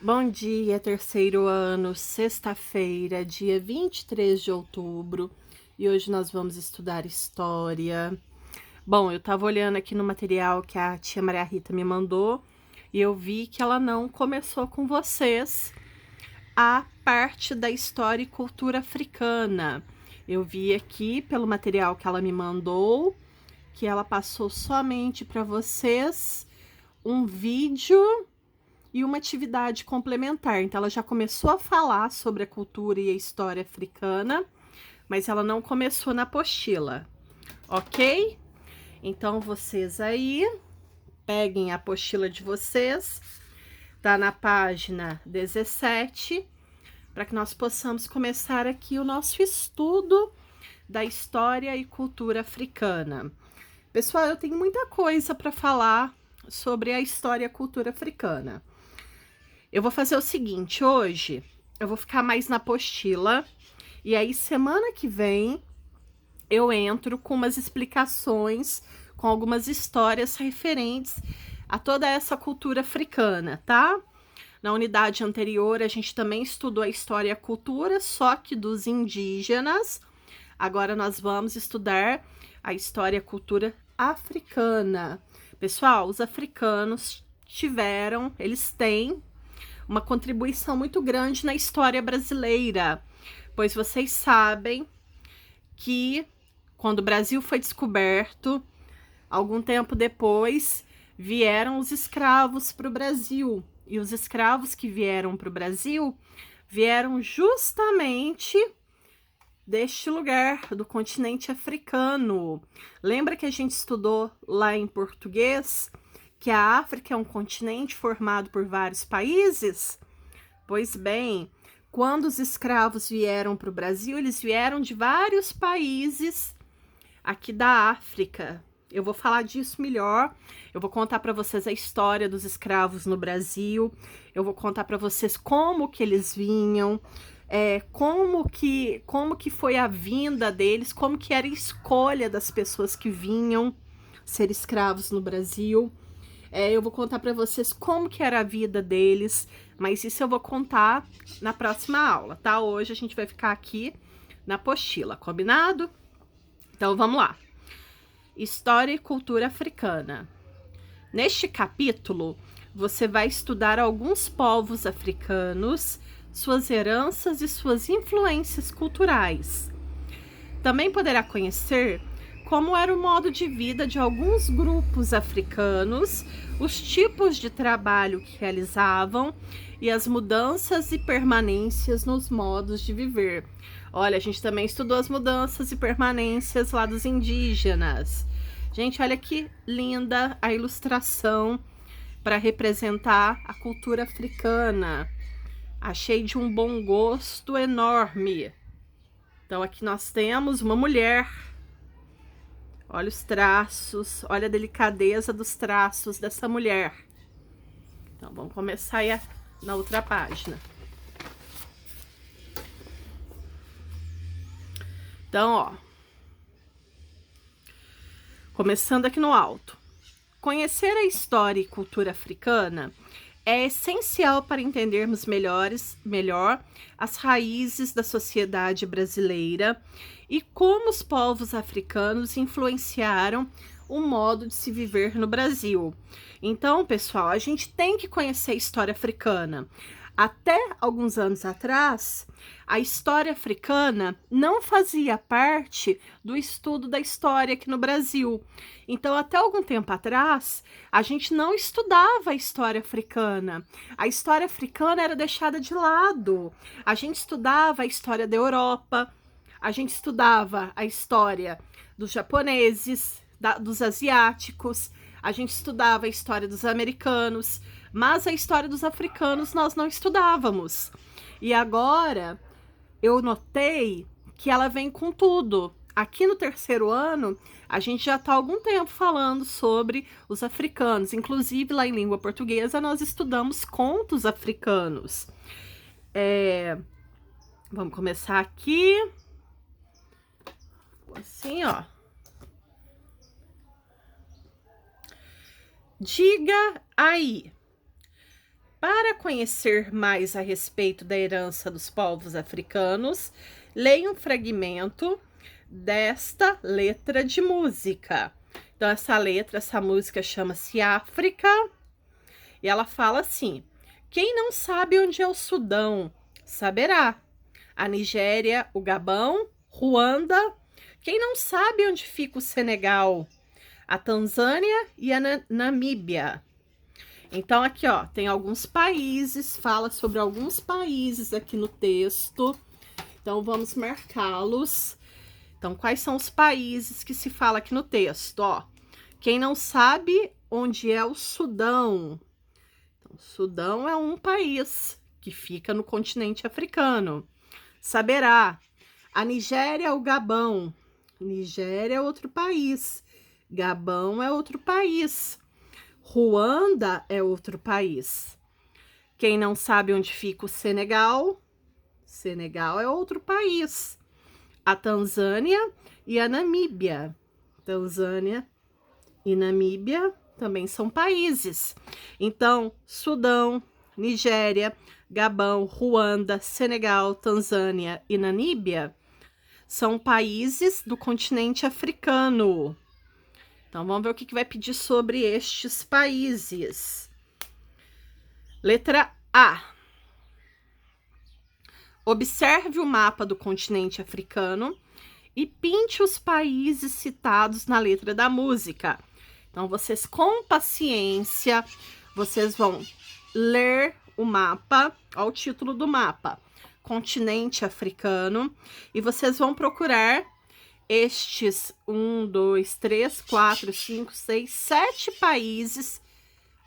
Bom dia, terceiro ano, sexta-feira, dia 23 de outubro, e hoje nós vamos estudar história. Bom, eu tava olhando aqui no material que a tia Maria Rita me mandou e eu vi que ela não começou com vocês a parte da história e cultura africana. Eu vi aqui pelo material que ela me mandou que ela passou somente para vocês um vídeo e uma atividade complementar. Então, ela já começou a falar sobre a cultura e a história africana, mas ela não começou na apostila, ok? Então, vocês aí, peguem a apostila de vocês, tá na página 17, para que nós possamos começar aqui o nosso estudo da história e cultura africana. Pessoal, eu tenho muita coisa para falar sobre a história e a cultura africana. Eu vou fazer o seguinte, hoje eu vou ficar mais na apostila e aí semana que vem eu entro com umas explicações, com algumas histórias referentes a toda essa cultura africana, tá? Na unidade anterior a gente também estudou a história e a cultura, só que dos indígenas. Agora nós vamos estudar a história e a cultura africana. Pessoal, os africanos eles têm uma contribuição muito grande na história brasileira, pois vocês sabem que quando o Brasil foi descoberto, algum tempo depois vieram os escravos para o Brasil. E os escravos que vieram para o Brasil vieram justamente deste lugar, do continente africano. Lembra que a gente estudou lá em português que a África é um continente formado por vários países? Pois bem, quando os escravos vieram para o Brasil, eles vieram de vários países aqui da África. Eu vou falar disso melhor. Eu vou contar para vocês a história dos escravos no Brasil. Eu vou contar para vocês como que eles vinham, como que foi a vinda deles, como que era a escolha das pessoas que vinham ser escravos no Brasil. Eu vou contar para vocês como que era a vida deles, mas isso eu vou contar na próxima aula, tá? Hoje a gente vai ficar aqui na apostila, combinado? Então vamos lá. História e cultura africana. Neste capítulo, você vai estudar alguns povos africanos, suas heranças e suas influências culturais. Também poderá conhecer como era o modo de vida de alguns grupos africanos, os tipos de trabalho que realizavam e as mudanças e permanências nos modos de viver. Olha, a gente também estudou as mudanças e permanências lá dos indígenas. Gente, olha que linda a ilustração para representar a cultura africana. Achei de um bom gosto enorme. Então, aqui nós temos uma mulher. Olha os traços, olha a delicadeza dos traços dessa mulher. Então, vamos começar aí na outra página. Então, ó. Começando aqui no alto. Conhecer a história e cultura africana é essencial para entendermos melhor as raízes da sociedade brasileira e como os povos africanos influenciaram o modo de se viver no Brasil. Então, pessoal, a gente tem que conhecer a história africana. Até alguns anos atrás, a história africana não fazia parte do estudo da história aqui no Brasil. Então, até algum tempo atrás, a gente não estudava a história africana. A história africana era deixada de lado. A gente estudava a história da Europa, a gente estudava a história dos japoneses, dos asiáticos, a gente estudava a história dos americanos, mas a história dos africanos nós não estudávamos. E agora eu notei que ela vem com tudo. Aqui no terceiro ano, a gente já está há algum tempo falando sobre os africanos. Inclusive, lá em língua portuguesa, nós estudamos contos africanos. Vamos começar aqui. Assim, ó. Diga aí. Para conhecer mais a respeito da herança dos povos africanos, leia um fragmento desta letra de música. Então, essa música chama-se África, e ela fala assim: quem não sabe onde é o Sudão, saberá. A Nigéria, o Gabão, Ruanda. Quem não sabe onde fica o Senegal, a Tanzânia e a Namíbia. Então, aqui, ó, tem alguns países, fala sobre alguns países aqui no texto. Então, vamos marcá-los. Então, quais são os países que se fala aqui no texto? Ó, quem não sabe onde é o Sudão? Então, o Sudão é um país que fica no continente africano. Saberá. A Nigéria, o Gabão. Nigéria é outro país. Gabão é outro país. Ruanda é outro país. Quem não sabe onde fica o Senegal? Senegal é outro país. A Tanzânia e a Namíbia. Tanzânia e Namíbia também são países. Então, Sudão, Nigéria, Gabão, Ruanda, Senegal, Tanzânia e Namíbia são países do continente africano. Então, vamos ver o que vai pedir sobre estes países. Letra A. Observe o mapa do continente africano e pinte os países citados na letra da música. Então, vocês, com paciência, vocês vão ler o mapa, olha o título do mapa, continente africano, e vocês vão procurar estes 1, 2, 3, 4, 5, 6, 7 países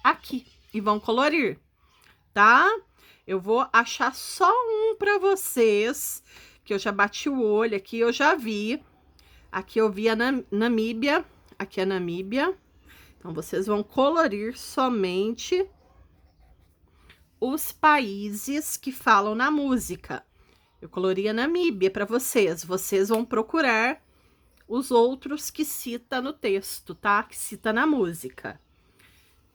aqui e vão colorir, tá? Eu vou achar só um para vocês, que eu já bati o olho aqui, eu já vi. Aqui eu vi a Namíbia, aqui é a Namíbia. Então, vocês vão colorir somente os países que falam na música. Eu colori a Namíbia para vocês. Vocês vão procurar os outros que cita no texto, tá? Que cita na música.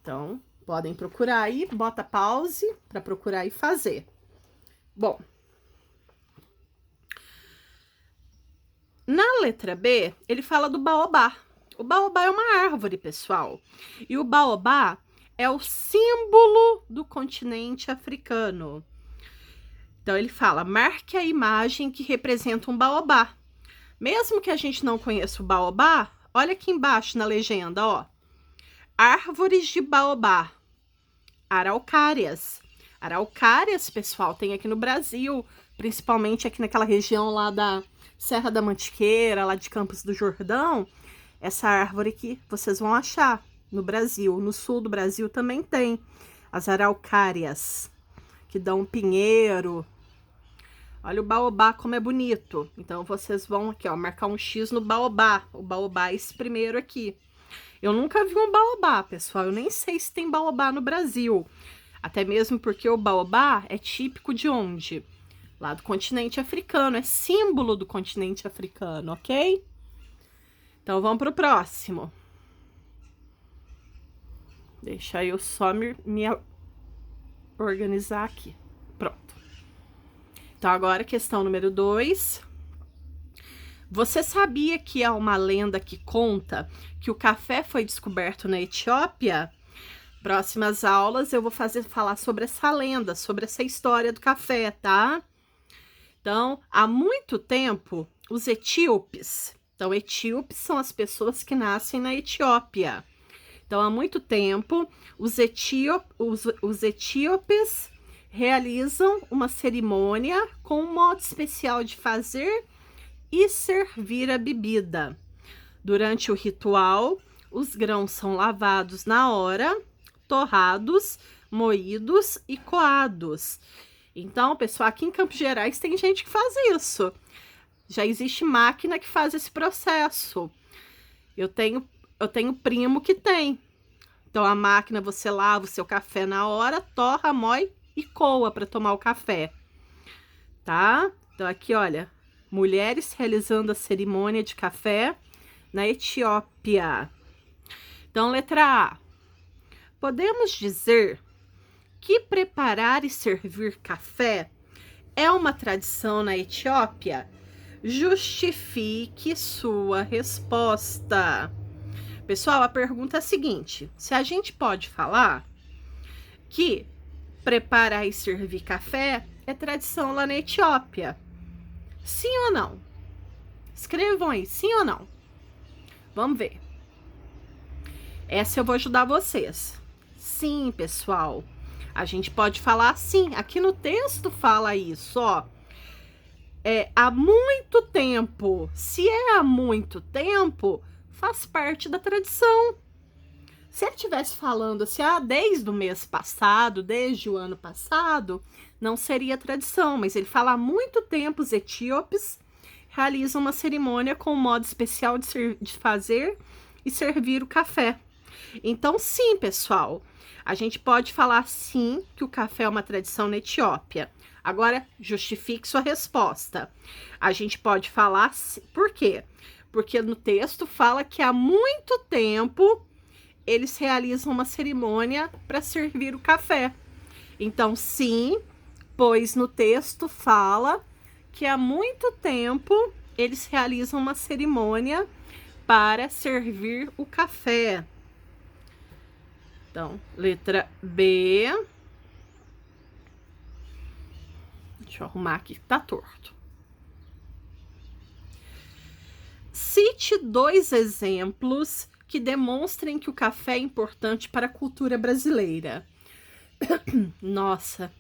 Então, podem procurar aí, bota pause para procurar e fazer. Bom, na letra B, ele fala do baobá. O baobá é uma árvore, pessoal. E o baobá é o símbolo do continente africano. Então, ele fala, marque a imagem que representa um baobá. Mesmo que a gente não conheça o baobá, olha aqui embaixo na legenda, ó. Árvores de baobá. Araucárias. Araucárias, pessoal, tem aqui no Brasil, principalmente aqui naquela região lá da Serra da Mantiqueira, lá de Campos do Jordão. Essa árvore aqui vocês vão achar no Brasil. No sul do Brasil também tem as araucárias, que dão um pinheiro. Olha o baobá como é bonito. Então, vocês vão aqui, ó, marcar um X no baobá. O baobá é esse primeiro aqui. Eu nunca vi um baobá, pessoal. Eu nem sei se tem baobá no Brasil. Até mesmo porque o baobá é típico de onde? Lá do continente africano. É símbolo do continente africano, ok? Então, vamos para o próximo. Deixa eu só me organizar aqui. Pronto. Então, agora, questão número 2. Você sabia que há uma lenda que conta que o café foi descoberto na Etiópia? Próximas aulas eu vou falar sobre essa lenda, sobre essa história do café, tá? Então, há muito tempo, os etíopes... Então, etíopes são as pessoas que nascem na Etiópia. Então, há muito tempo, os etíopes realizam uma cerimônia com um modo especial de fazer e servir a bebida. Durante o ritual, os grãos são lavados na hora, torrados, moídos e coados. Então, pessoal, aqui em Campos Gerais tem gente que faz isso. Já existe máquina que faz esse processo. Eu tenho primo que tem. Então, a máquina, você lava o seu café na hora, torra, moe e coa para tomar o café. Tá? Então, aqui, olha, mulheres realizando a cerimônia de café na Etiópia. Então, letra A. Podemos dizer que preparar e servir café é uma tradição na Etiópia? Justifique sua resposta. Pessoal, a pergunta é a seguinte: se a gente pode falar que preparar e servir café é tradição lá na Etiópia, sim ou não? Escrevam aí, sim ou não? Vamos ver. Essa eu vou ajudar vocês. Sim, pessoal. A gente pode falar sim. Aqui no texto fala isso, ó. É há muito tempo. Se é há muito tempo, faz parte da tradição. Se ele estivesse falando assim, desde o mês passado, desde o ano passado, não seria tradição. Mas ele fala há muito tempo, os etíopes realizam uma cerimônia com um modo especial de fazer e servir o café. Então, sim, pessoal, a gente pode falar sim que o café é uma tradição na Etiópia. Agora, justifique sua resposta. A gente pode falar por quê? Porque no texto fala que há muito tempo eles realizam uma cerimônia para servir o café. Então, sim, pois no texto fala que há muito tempo eles realizam uma cerimônia para servir o café. Então, letra B. Deixa eu arrumar aqui, que tá torto. Cite 2 exemplos que demonstrem que o café é importante para a cultura brasileira. Nossa,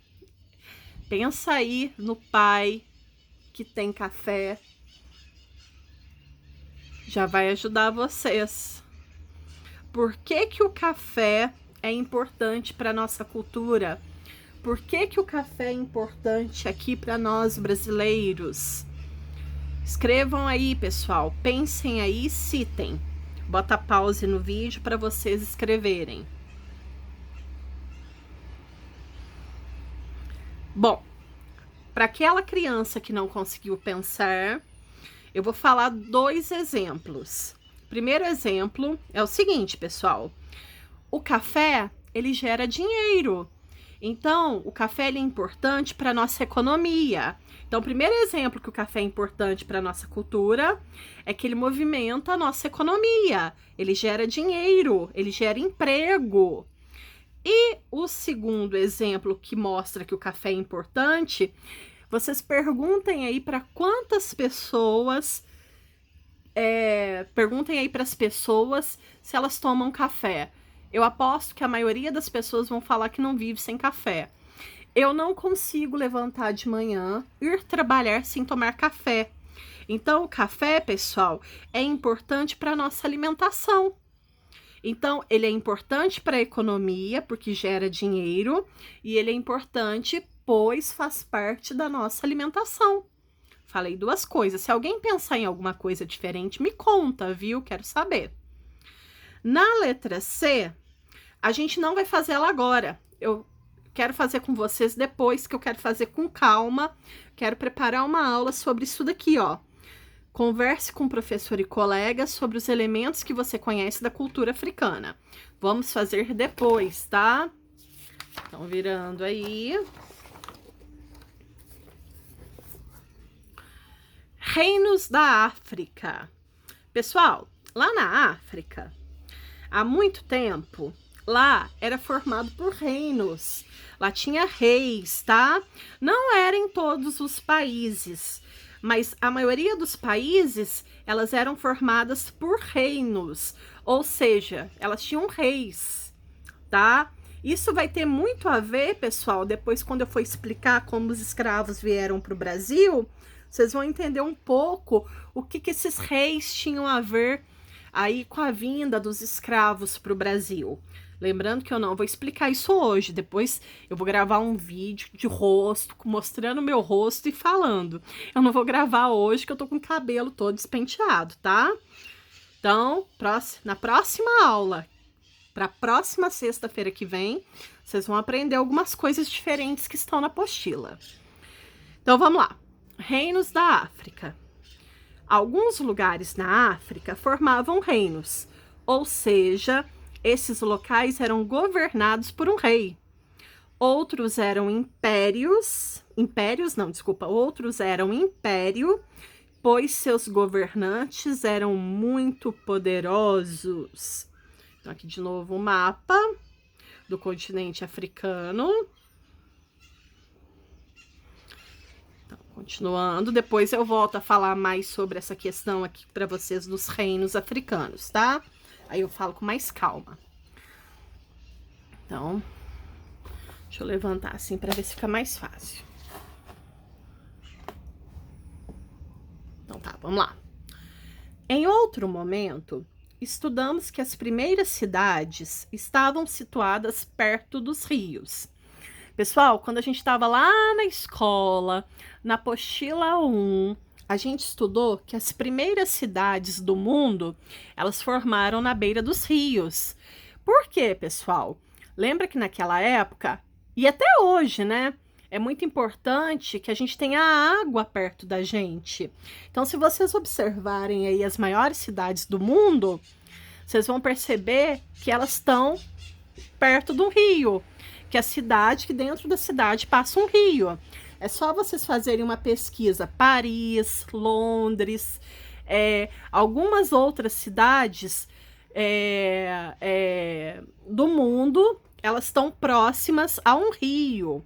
pensa aí no pai que tem café. Já vai ajudar vocês. Por que que o café é importante para nossa cultura? Por que que o café é importante aqui para nós brasileiros? Escrevam aí, pessoal. Pensem aí, citem. Bota pause no vídeo para vocês escreverem. Bom, para aquela criança que não conseguiu pensar, eu vou falar 2 exemplos. Primeiro exemplo é o seguinte, pessoal. O café, ele gera dinheiro. Então, o café ele é importante para a nossa economia. Então, o primeiro exemplo que o café é importante para a nossa cultura é que ele movimenta a nossa economia. Ele gera dinheiro, ele gera emprego. E o segundo exemplo que mostra que o café é importante, vocês perguntem aí para quantas pessoas... perguntem aí para as pessoas se elas tomam café. Eu aposto que a maioria das pessoas vão falar que não vive sem café. Eu não consigo levantar de manhã, ir trabalhar sem tomar café. Então, o café, pessoal, é importante para a nossa alimentação. Então, ele é importante para a economia, porque gera dinheiro, e ele é importante, pois faz parte da nossa alimentação. Falei 2 coisas. Se alguém pensar em alguma coisa diferente, me conta, viu? Quero saber. Na letra C, a gente não vai fazer ela agora. Eu quero fazer com vocês depois, que eu quero fazer com calma. Quero preparar uma aula sobre isso daqui, ó. Converse com o professor e colegas sobre os elementos que você conhece da cultura africana. Vamos fazer depois, tá? Então, virando aí. Reinos da África. Pessoal, lá na África, há muito tempo, lá era formado por reinos. Lá tinha reis, tá? Não era em todos os países, mas a maioria dos países, elas eram formadas por reinos. Ou seja, elas tinham reis, tá? Isso vai ter muito a ver, pessoal, depois quando eu for explicar como os escravos vieram para o Brasil, vocês vão entender um pouco o que esses reis tinham a ver aí com a vinda dos escravos para o Brasil. Lembrando que eu não vou explicar isso hoje. Depois eu vou gravar um vídeo de rosto, mostrando meu rosto e falando. Eu não vou gravar hoje, que eu tô com o cabelo todo despenteado, tá? Então, na próxima aula, para a próxima sexta-feira que vem, vocês vão aprender algumas coisas diferentes que estão na apostila. Então, vamos lá. Reinos da África. Alguns lugares na África formavam reinos, ou seja, esses locais eram governados por um rei. outros eram outros eram império, pois seus governantes eram muito poderosos. Então, aqui de novo o mapa do continente africano. Então, continuando, depois eu volto a falar mais sobre essa questão aqui para vocês dos reinos africanos, tá? Aí eu falo com mais calma. Então, deixa eu levantar assim para ver se fica mais fácil. Então tá, vamos lá. Em outro momento, estudamos que as primeiras cidades estavam situadas perto dos rios. Pessoal, quando a gente estava lá na escola, na apostila 1, a gente estudou que as primeiras cidades do mundo, elas formaram na beira dos rios. Por quê, pessoal? Lembra que naquela época, e até hoje, né? É muito importante que a gente tenha água perto da gente. Então, se vocês observarem aí as maiores cidades do mundo, vocês vão perceber que elas estão perto do rio. Que dentro da cidade passa um rio. É só vocês fazerem uma pesquisa. Paris, Londres, algumas outras cidades do mundo, elas estão próximas a um rio.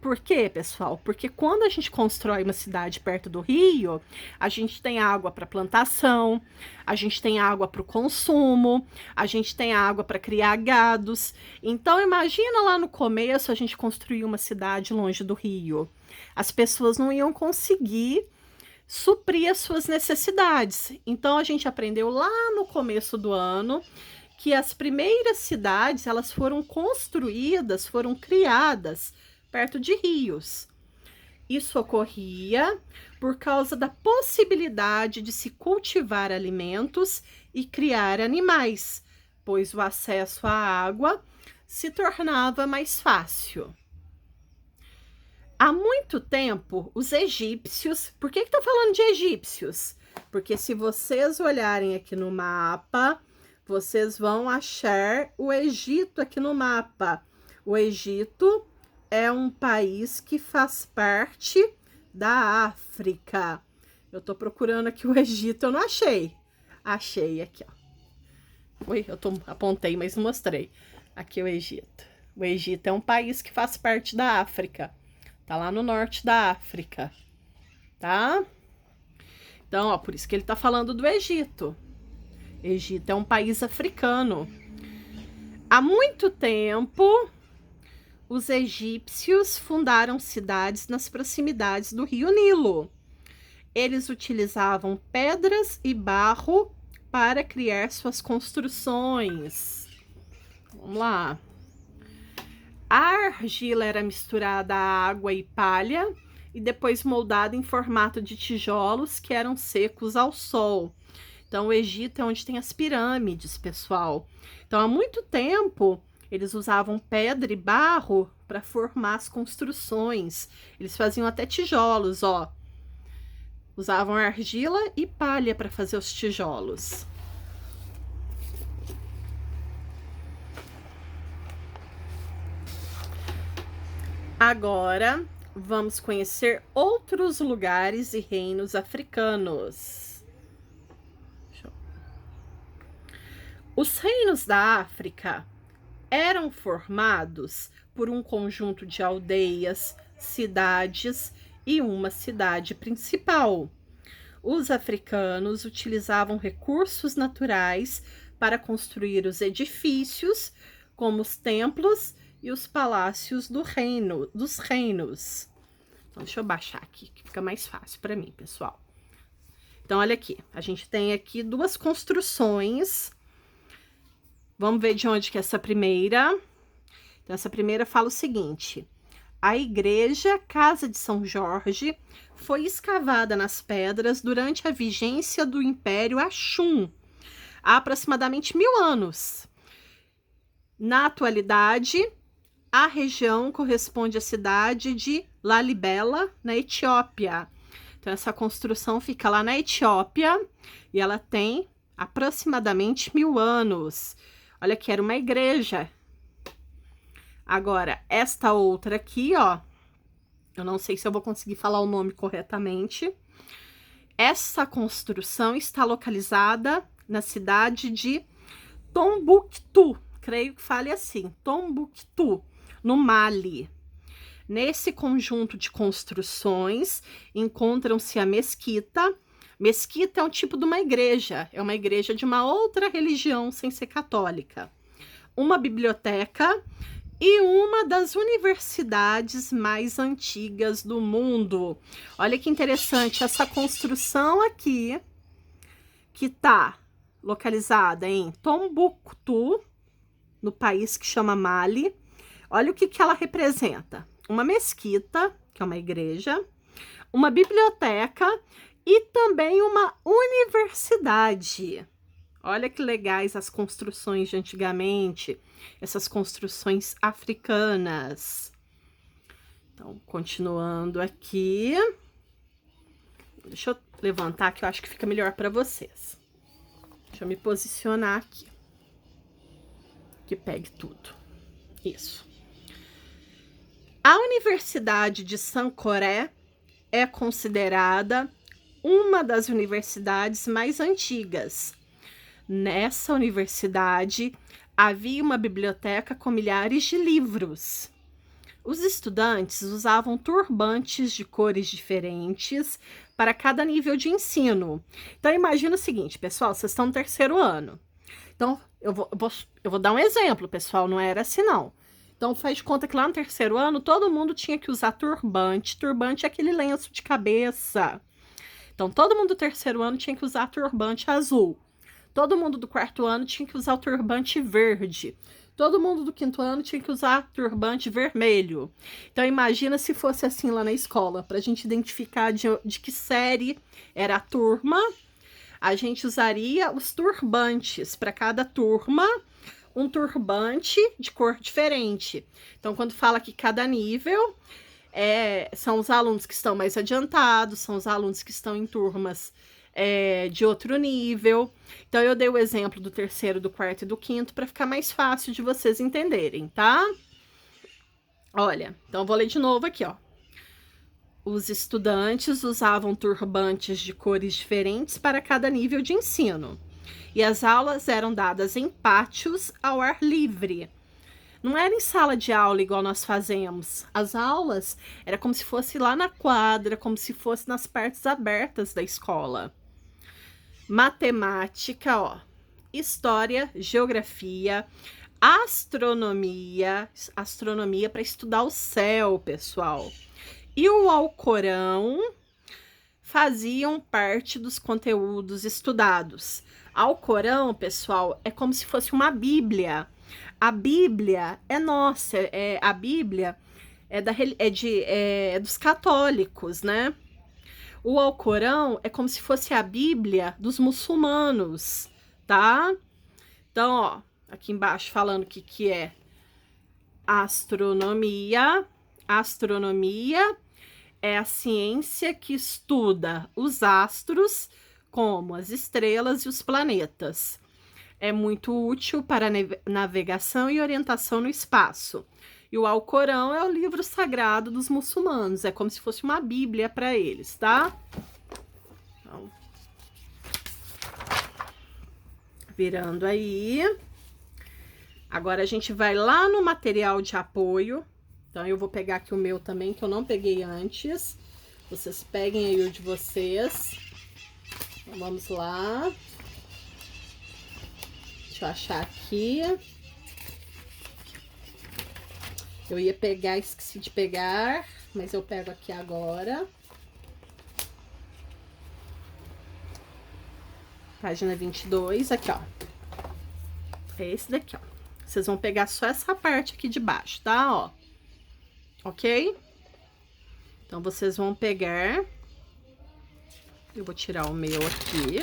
Por quê, pessoal? Porque quando a gente constrói uma cidade perto do rio, a gente tem água para plantação, a gente tem água para o consumo, a gente tem água para criar gados. Então, imagina lá no começo a gente construir uma cidade longe do rio. As pessoas não iam conseguir suprir as suas necessidades. Então, a gente aprendeu lá no começo do ano que as primeiras cidades, elas foram construídas, foram criadas perto de rios. Isso ocorria por causa da possibilidade de se cultivar alimentos e criar animais, pois o acesso à água se tornava mais fácil. Há muito tempo, os egípcios... Por que estou falando de egípcios? Porque se vocês olharem aqui no mapa, vocês vão achar o Egito aqui no mapa. O Egito é um país que faz parte da África. Eu tô procurando aqui o Egito, eu não achei. Achei aqui, ó. Ui, apontei, mas não mostrei. Aqui o Egito. O Egito é um país que faz parte da África. Tá lá no norte da África, tá? Então, ó, por isso que ele tá falando do Egito. Egito é um país africano. Há muito tempo, os egípcios fundaram cidades nas proximidades do rio Nilo. Eles utilizavam pedras e barro para criar suas construções. Vamos lá. A argila era misturada a água e palha e depois moldada em formato de tijolos que eram secos ao sol. Então, o Egito é onde tem as pirâmides, pessoal. Então, há muito tempo, eles usavam pedra e barro para formar as construções. Eles faziam até tijolos, ó. Usavam argila e palha para fazer os tijolos. Agora, vamos conhecer outros lugares e reinos africanos. Os reinos da África eram formados por um conjunto de aldeias, cidades e uma cidade principal. Os africanos utilizavam recursos naturais para construir os edifícios, como os templos e os palácios dos reinos. Então, deixa eu baixar aqui, que fica mais fácil para mim, pessoal. Então, olha aqui, a gente tem aqui duas construções. Vamos ver de onde que é essa primeira. Então, essa primeira fala o seguinte: a igreja Casa de São Jorge foi escavada nas pedras durante a vigência do Império Axum, há aproximadamente 1000 anos. Na atualidade, a região corresponde à cidade de Lalibela, na Etiópia. Então, essa construção fica lá na Etiópia e ela tem aproximadamente 1000 anos. Olha que era uma igreja. Agora, esta outra aqui, ó, eu não sei se eu vou conseguir falar o nome corretamente. Essa construção está localizada na cidade de Tombouctou, creio que fale assim, Tombouctou, no Mali. Nesse conjunto de construções encontram-se a mesquita. Mesquita é um tipo de uma igreja, é uma igreja de uma outra religião sem ser católica. Uma biblioteca e uma das universidades mais antigas do mundo. Olha que interessante, essa construção aqui, que está localizada em Tombouctou, no país que chama Mali. Olha o que ela representa. Uma mesquita, que é uma igreja, uma biblioteca e também uma universidade. Olha que legais as construções de antigamente, essas construções africanas. Então, continuando aqui. Deixa eu levantar que eu acho que fica melhor para vocês. Deixa eu me posicionar aqui. Que pegue tudo. Isso. A Universidade de Sankoré é considerada uma das universidades mais antigas. Nessa universidade, havia uma biblioteca com milhares de livros. Os estudantes usavam turbantes de cores diferentes para cada nível de ensino. Então, imagina o seguinte, pessoal, vocês estão no terceiro ano. Então, eu vou dar um exemplo, pessoal, não era assim, não. Então, faz de conta que lá no terceiro ano, todo mundo tinha que usar turbante. Turbante é aquele lenço de cabeça. Então, todo mundo do terceiro ano tinha que usar turbante azul. Todo mundo do quarto ano tinha que usar o turbante verde. Todo mundo do quinto ano tinha que usar turbante vermelho. Então, imagina se fosse assim lá na escola, para a gente identificar de que série era a turma. A gente usaria os turbantes para cada turma, um turbante de cor diferente. Então, quando fala que cada nível são os alunos que estão mais adiantados, são os alunos que estão em turmas de outro nível. Então, eu dei o exemplo do terceiro, do quarto e do quinto para ficar mais fácil de vocês entenderem, tá? Olha, então eu vou ler de novo aqui, ó. Os estudantes usavam turbantes de cores diferentes para cada nível de ensino. E as aulas eram dadas em pátios ao ar livre. Não era em sala de aula igual nós fazemos. As aulas era como se fosse lá na quadra, como se fosse nas partes abertas da escola. Matemática, ó, história, geografia, astronomia para estudar o céu, pessoal. E o Alcorão faziam parte dos conteúdos estudados. Alcorão, pessoal, é como se fosse uma Bíblia. A Bíblia é nossa, a Bíblia é dos católicos, né? O Alcorão é como se fosse a Bíblia dos muçulmanos, tá? Então, ó, aqui embaixo falando que é astronomia. Astronomia é a ciência que estuda os astros, como as estrelas e os planetas. É muito útil para navegação e orientação no espaço. E o Alcorão é o livro sagrado dos muçulmanos. É como se fosse uma Bíblia para eles, tá? Então, virando aí. Agora a gente vai lá no material de apoio. Então, eu vou pegar aqui o meu também, que eu não peguei antes. Vocês peguem aí o de vocês. Então, vamos lá. Deixa eu achar aqui. Eu ia pegar, esqueci de pegar, mas eu pego aqui agora. Página 22, aqui, ó. É esse daqui, ó. Vocês vão pegar só essa parte aqui de baixo, tá? Ó. Ok? Então, vocês vão pegar... Eu vou tirar o meu aqui.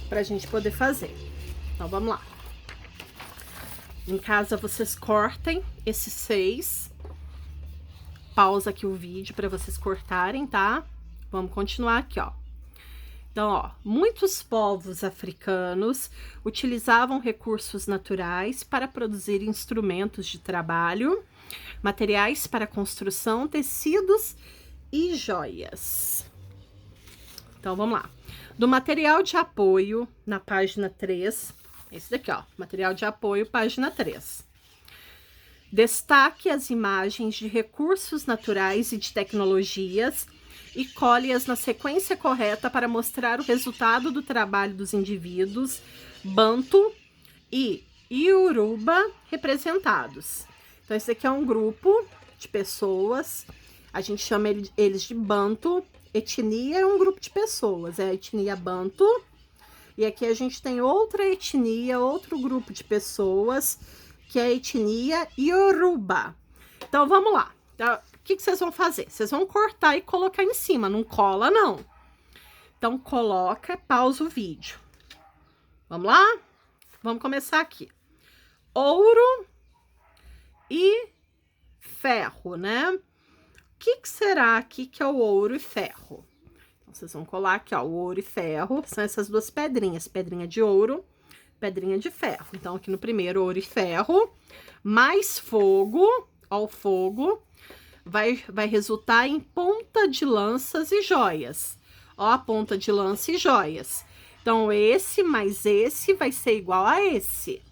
Pra gente poder fazer. Então, vamos lá. Em casa, vocês cortem esses 6. Pausa aqui o vídeo pra vocês cortarem, tá? Vamos continuar aqui, ó. Então, ó, muitos povos africanos utilizavam recursos naturais para produzir instrumentos de trabalho, materiais para construção, tecidos e joias. Então, vamos lá. Do material de apoio, na página 3, esse daqui, ó, material de apoio, página 3. Destaque as imagens de recursos naturais e de tecnologias e colhe-as na sequência correta para mostrar o resultado do trabalho dos indivíduos Bantu e Yoruba representados. Então, esse aqui é um grupo de pessoas, a gente chama eles de Bantu. Etnia é um grupo de pessoas, é a etnia Bantu. E aqui a gente tem outra etnia, outro grupo de pessoas, que é a etnia Yoruba. Então, vamos lá. Então, o que vocês vão fazer? Vocês vão cortar e colocar em cima, não cola, não. Então, coloca, pausa o vídeo. Vamos lá? Vamos começar aqui. Ouro e ferro, né? O que será aqui que é o ouro e ferro? Então, vocês vão colar aqui, ó, o ouro e ferro, são essas duas pedrinhas, pedrinha de ouro, pedrinha de ferro. Então, aqui no primeiro, ouro e ferro, mais fogo, ó, o fogo, vai resultar em ponta de lanças e joias. Ó, a ponta de lança e joias. Então, esse mais esse vai ser igual a esse.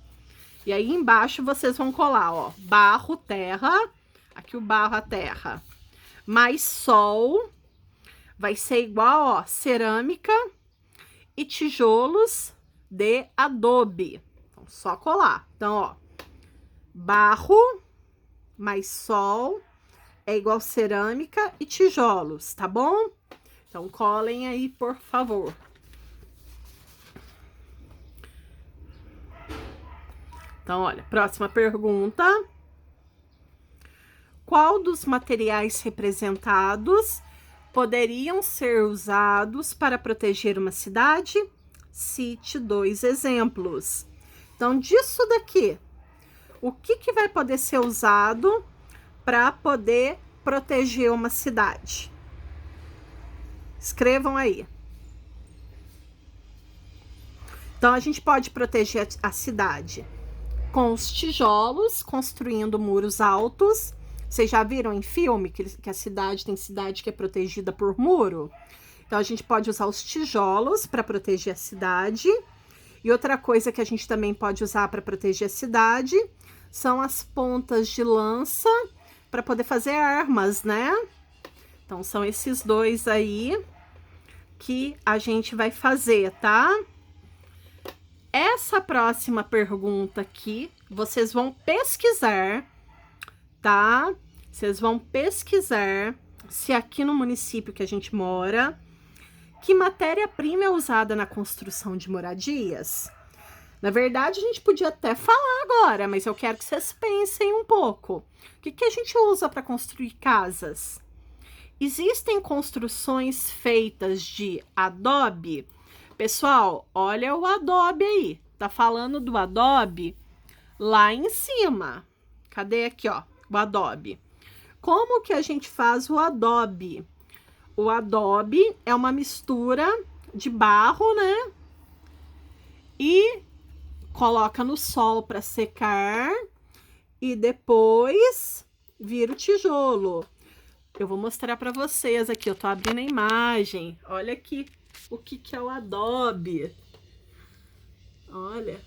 E aí, embaixo, vocês vão colar, ó, barro, terra, aqui o barro, a terra, mais sol, vai ser igual, ó, cerâmica e tijolos de adobe. Então, só colar. Então, ó, barro mais sol é igual cerâmica e tijolos, tá bom? Então, colhem aí, por favor. Então, olha, próxima pergunta. Qual dos materiais representados poderiam ser usados para proteger uma cidade? Cite 2 exemplos. Então, disso daqui, o que vai poder ser usado para poder proteger uma cidade? Escrevam aí. Então, a gente pode proteger a cidade com os tijolos, construindo muros altos. Vocês já viram em filme que a cidade tem cidade que é protegida por muro? Então, a gente pode usar os tijolos para proteger a cidade. E outra coisa que a gente também pode usar para proteger a cidade são as pontas de lança para poder fazer armas, né? Então, são esses dois aí que a gente vai fazer, tá? Essa próxima pergunta aqui, vocês vão pesquisar, tá? Vocês vão pesquisar se aqui no município que a gente mora, que matéria-prima é usada na construção de moradias? Na verdade, a gente podia até falar agora, mas eu quero que vocês pensem um pouco. O que a gente usa para construir casas? Existem construções feitas de adobe? Pessoal, olha o adobe aí. Tá falando do adobe lá em cima. Cadê aqui, ó, o adobe? Como que a gente faz o adobe? O adobe é uma mistura de barro, né? E coloca no sol para secar e depois vira o tijolo. Eu vou mostrar para vocês aqui, eu tô abrindo a imagem. Olha aqui o que é o adobe. Olha.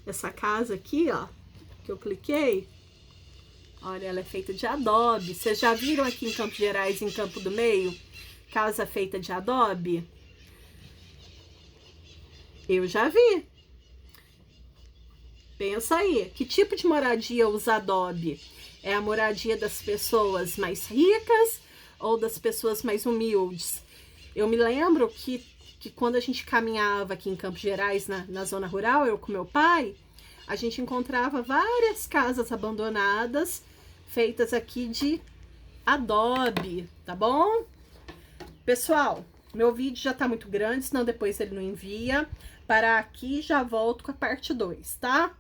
Essa casa aqui, ó, que eu cliquei. Olha, ela é feita de adobe. Vocês já viram aqui em Campos Gerais, em Campo do Meio, casa feita de adobe? Eu já vi. Pensa aí, que tipo de moradia usa adobe? É a moradia das pessoas mais ricas ou das pessoas mais humildes? Eu me lembro que quando a gente caminhava aqui em Campos Gerais, na zona rural, eu com meu pai, a gente encontrava várias casas abandonadas, feitas aqui de adobe, tá bom? Pessoal, meu vídeo já tá muito grande, senão depois ele não envia. Para aqui, já volto com a parte 2, tá?